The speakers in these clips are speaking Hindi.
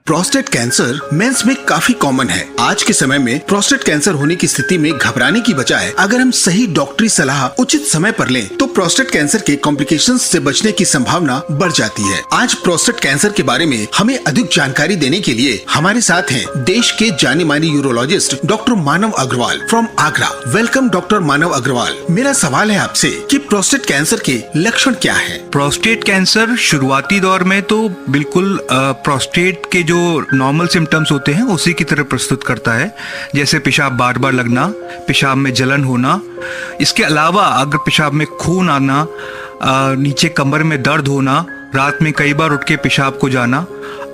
प्रोस्टेट कैंसर मेंस में काफी कॉमन है। आज के समय में प्रोस्टेट कैंसर होने की स्थिति में घबराने की बजाय अगर हम सही डॉक्टरी सलाह उचित समय पर लें तो प्रोस्टेट कैंसर के कॉम्प्लिकेशंस से बचने की संभावना बढ़ जाती है। आज प्रोस्टेट कैंसर के बारे में हमें अधिक जानकारी देने के लिए हमारे साथ हैं देश के जाने माने urologist doctor Manav Agrawal from Agra. Welcome doctor Manav Agrawal. मेरा सवाल है आपसे कि प्रोस्टेट कैंसर के लक्षण क्या है? प्रोस्टेट कैंसर शुरुआती दौर में तो बिल्कुल प्रोस्टेट के जो नॉर्मल सिम्टम्स होते हैं उसी की तरह प्रस्तुत करता है, जैसे पेशाब बार बार लगना, पेशाब में जलन होना। इसके अलावा अगर पेशाब में खून आना, नीचे कमर में दर्द होना, रात में कई बार उठ के पेशाब को जाना,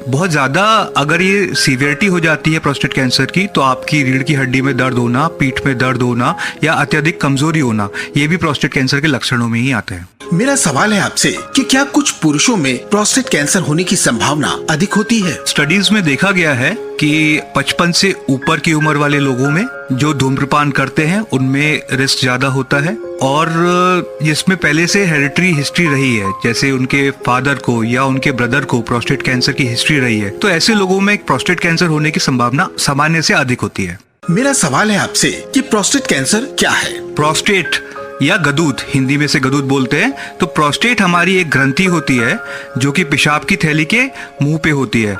बहुत ज़्यादा अगर ये सीवियरिटी हो जाती है प्रोस्टेट कैंसर की तो आपकी रीढ़ की हड्डी में दर्द होना, पीठ में दर्द होना या अत्यधिक कमजोरी होना, ये भी प्रोस्टेट कैंसर के लक्षणों में ही आते हैं। मेरा सवाल है आपसे कि क्या कुछ पुरुषों में प्रोस्टेट कैंसर होने की संभावना अधिक होती है? स्टडीज में देखा गया है कि 55 से ऊपर की उम्र वाले लोगों में जो धूम्रपान करते हैं उनमें रिस्क ज्यादा होता है, और जिसमें पहले से हेरिडिटरी हिस्ट्री रही है, जैसे उनके फादर को या उनके ब्रदर को प्रोस्टेट कैंसर की हिस्ट्री रही है, तो ऐसे लोगों में प्रोस्टेट कैंसर होने की संभावना सामान्य से अधिक होती है। मेरा सवाल है आपसे कि प्रोस्टेट कैंसर क्या है? प्रोस्टेट या गदूद, हिंदी में से गदूद बोलते हैं, तो प्रोस्टेट हमारी एक ग्रंथि होती है जो कि पेशाब की थैली के मुंह पे होती है।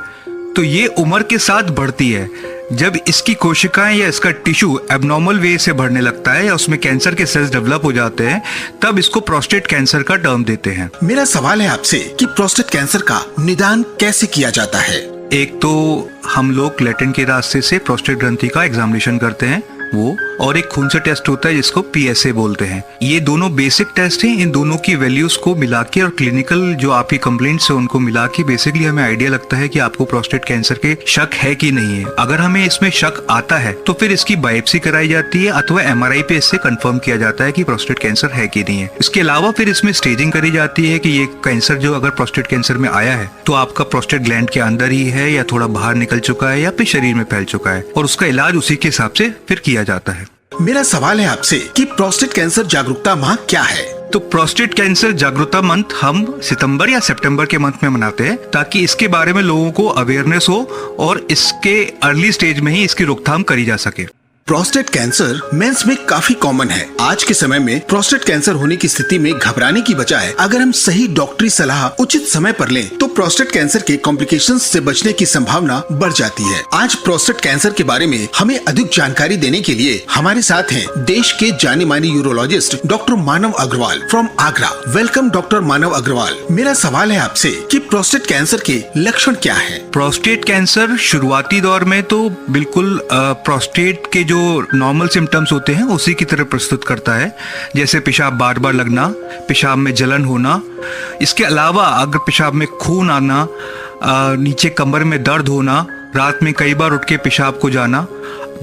तो ये उम्र के साथ बढ़ती है। जब इसकी कोशिकाएं या इसका टिश्यू एबनॉर्मल वे से बढ़ने लगता है या उसमें कैंसर के सेल्स डेवलप हो जाते हैं, तब इसको प्रोस्टेट कैंसर का टर्म देते हैं। मेरा सवाल है आपसे कि प्रोस्टेट कैंसर का निदान कैसे किया जाता है? एक तो हम लोग लैटिन के रास्ते से प्रोस्टेट ग्रंथि का एग्जामिनेशन करते हैं वो, और एक खून से टेस्ट होता है जिसको PSA बोलते हैं। ये दोनों बेसिक टेस्ट हैं। इन दोनों की वैल्यूज को मिला के और क्लिनिकल जो आपकी कंप्लेंट्स है उनको मिला के बेसिकली हमें आइडिया लगता है कि आपको प्रोस्टेट कैंसर के शक है कि नहीं है। अगर हमें इसमें शक आता है तो फिर इसकी बायोप्सी कराई जाती है अथवा MRI पे इससे कंफर्म किया जाता है कि प्रोस्टेट कैंसर है कि नहीं है। इसके अलावा फिर इसमें स्टेजिंग करी जाती है कि ये कैंसर जो अगर प्रोस्टेट कैंसर में आया है तो आपका प्रोस्टेट ग्लैंड के अंदर ही है या थोड़ा बाहर निकल चुका है या फिर शरीर में फैल चुका है, और उसका इलाज उसी के हिसाब से फिर किया जाता है। मेरा सवाल है आपसे कि प्रोस्टेट कैंसर जागरूकता माह क्या है? तो प्रोस्टेट कैंसर जागरूकता मंथ हम सितंबर या सितंबर के मंथ में मनाते हैं ताकि इसके बारे में लोगों को अवेयरनेस हो और इसके अर्ली स्टेज में ही इसकी रोकथाम करी जा सके। प्रोस्टेट कैंसर मेंस में काफी कॉमन है। आज के समय में प्रोस्टेट कैंसर होने की स्थिति में घबराने की बजाय अगर हम सही डॉक्टरी सलाह उचित समय पर लें तो प्रोस्टेट कैंसर के कॉम्प्लिकेशंस से बचने की संभावना बढ़ जाती है। आज प्रोस्टेट कैंसर के बारे में हमें अधिक जानकारी देने के लिए हमारे साथ हैं देश के जाने माने urologist doctor Manav Agrawal from Agra. Welcome doctor Manav Agrawal. मेरा सवाल है आपसे कि प्रोस्टेट कैंसर के लक्षण क्या है? प्रोस्टेट कैंसर शुरुआती दौर में तो बिल्कुल प्रोस्टेट के जो नॉर्मल सिम्टम्स होते हैं उसी की तरह प्रस्तुत करता है, जैसे पेशाब बार बार लगना, पेशाब में जलन होना। इसके अलावा अगर पेशाब में खून आना, नीचे कमर में दर्द होना, रात में कई बार उठ के पेशाब को जाना,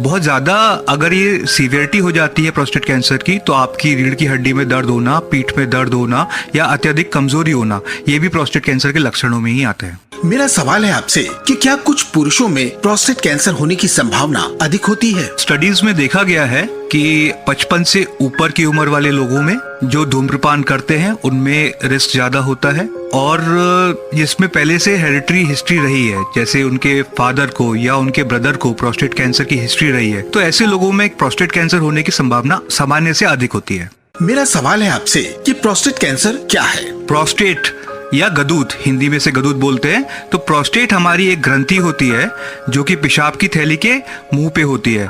बहुत ज़्यादा अगर ये सीवियरिटी हो जाती है प्रोस्टेट कैंसर की तो आपकी रीढ़ की हड्डी में दर्द होना, पीठ में दर्द होना या अत्यधिक कमजोरी होना, ये भी प्रोस्टेट कैंसर के लक्षणों में ही आते हैं। मेरा सवाल है आपसे कि क्या कुछ पुरुषों में प्रोस्टेट कैंसर होने की संभावना अधिक होती है? स्टडीज में देखा गया है कि 55 से ऊपर की उम्र वाले लोगों में जो धूम्रपान करते हैं उनमें रिस्क ज्यादा होता है, और जिसमें पहले से हेरिडिटरी हिस्ट्री रही है, जैसे उनके फादर को या उनके ब्रदर को प्रोस्टेट कैंसर की हिस्ट्री रही है, तो ऐसे लोगों में प्रोस्टेट कैंसर होने की संभावना सामान्य से अधिक होती है। मेरा सवाल है आपसे कि प्रोस्टेट कैंसर क्या है? प्रोस्टेट या गदूद, हिंदी में से गदूद बोलते हैं, तो प्रोस्टेट हमारी एक ग्रंथि होती है जो कि पेशाब की थैली के मुंह पे होती है।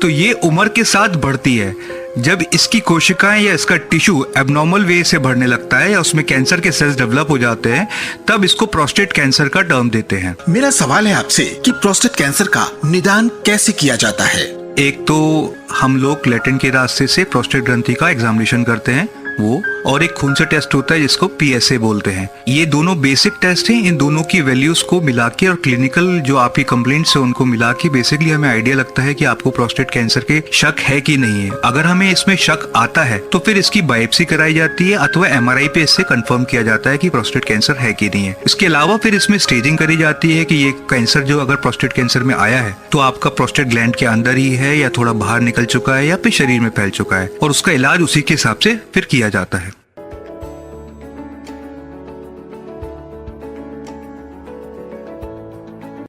तो ये उम्र के साथ बढ़ती है। जब इसकी कोशिकाएं या इसका टिश्यू एबनॉर्मल वे से बढ़ने लगता है या उसमें कैंसर के सेल्स डेवलप हो जाते हैं, तब इसको प्रोस्टेट कैंसर का टर्म देते हैं। मेरा सवाल है आपसे कि प्रोस्टेट कैंसर का निदान कैसे किया जाता है? एक तो हम लोग लैटिन के रास्ते से प्रोस्टेट ग्रंथि का एग्जामिनेशन करते हैं वो, और एक खून से टेस्ट होता है जिसको PSA बोलते हैं। ये दोनों बेसिक टेस्ट हैं। इन दोनों की वैल्यूज को मिला के और क्लिनिकल जो आपकी कंप्लेंट्स है उनको मिला के बेसिकली हमें आइडिया लगता है कि आपको प्रोस्टेट कैंसर के शक है कि नहीं है। अगर हमें इसमें शक आता है तो फिर इसकी बायोप्सी कराई जाती है अथवा MRI पे इससे कंफर्म किया जाता है कि प्रोस्टेट कैंसर है कि नहीं है। इसके अलावा फिर इसमें स्टेजिंग करी जाती है कि ये कैंसर जो अगर प्रोस्टेट कैंसर में आया है तो आपका प्रोस्टेट ग्लैंड के अंदर ही है या थोड़ा बाहर निकल चुका है या फिर शरीर में फैल चुका है, और उसका इलाज उसी के हिसाब से फिर किया जाता है।